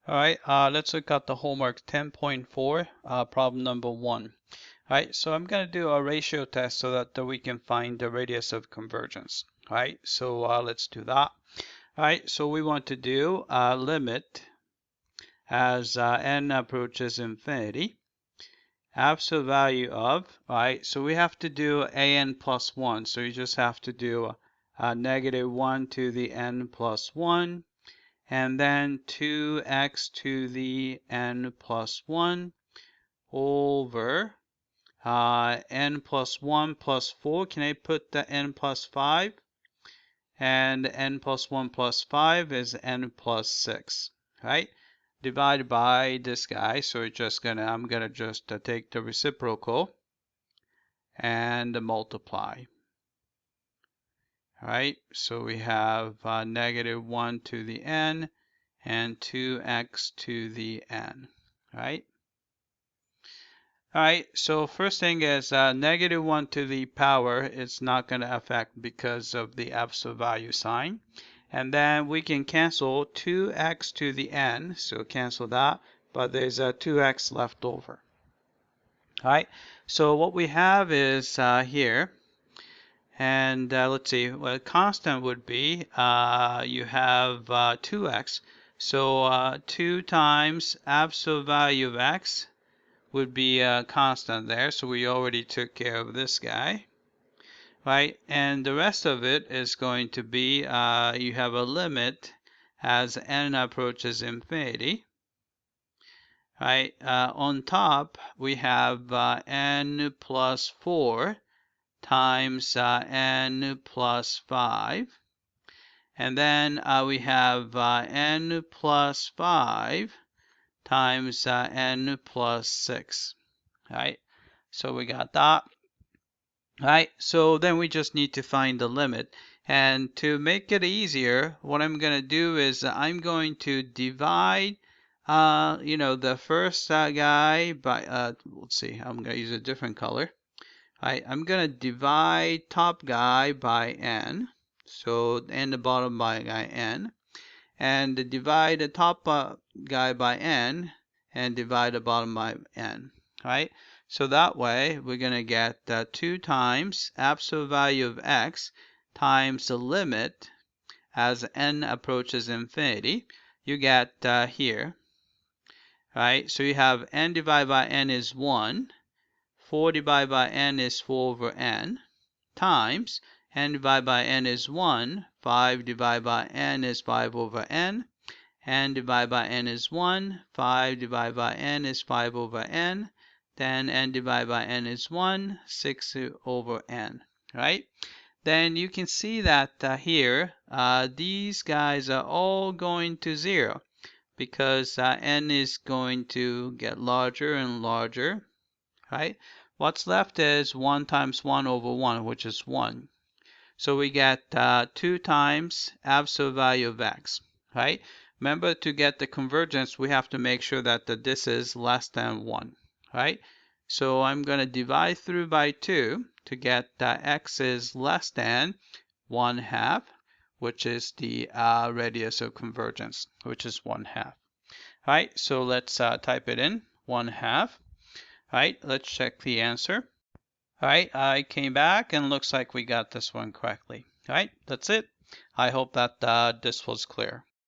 All right, let's look at the homework 10.4, problem number 1. All right, so I'm going to do a ratio test so that we can find the radius of convergence. All right, so let's do that. All right, so we want to do a limit as n approaches infinity. Absolute value of, all right, so we have to do an plus 1. So you just have to do negative 1 to the n plus 1. And then 2x to the n plus 1 over n plus 1 plus 4. Can I put the n plus 5? And n plus 1 plus 5 is n plus 6, right? Divided by this guy. So I'm gonna just take the reciprocal and multiply. All right, so we have negative 1 to the n and 2x to the n, right? All right, so first thing is negative 1 to the power is not going to affect because of the absolute value sign. And then we can cancel 2x to the n, so cancel that, but there's a 2x left over. All right, so what we have is here, and let's see, what a constant would be, you have 2x. So 2 times absolute value of x would be a constant there. So we already took care of this guy, right? And the rest of it is going to be, you have a limit as n approaches infinity. Right, on top we have n plus 4 times n plus 5. And then we have n plus 5 times n plus 6. Right, so we got that. Right, so then we just need to find the limit. And to make it easier, what I'm going to do is I'm going to divide the first guy by, let's see, I'm going to use a different color. I'm going to divide top guy by n, so and the bottom by n, and divide the top guy by n, and divide the bottom by n, right? So that way we're going to get 2 times absolute value of x times the limit as n approaches infinity. You get here, right? So you have n divided by n is 1. 4 divided by n is 4 over n, times n divided by n is 1, 5 divided by n is 5 over n divided by n is 1, 5 divided by n is 5 over n, then n divided by n is 1, 6 over n, right? Then you can see that here, these guys are all going to 0 because n is going to get larger and larger, right? What's left is 1 times 1 over 1, which is 1. So we get 2 times absolute value of x, right? Remember, to get the convergence, we have to make sure that this is less than 1, right? So I'm going to divide through by 2 to get x is less than 1/2, which is the radius of convergence, which is 1/2. All right, so let's type it in, 1/2. All right, let's check the answer. All right, I came back and looks like we got this one correctly. All right, that's it. I hope that this was clear.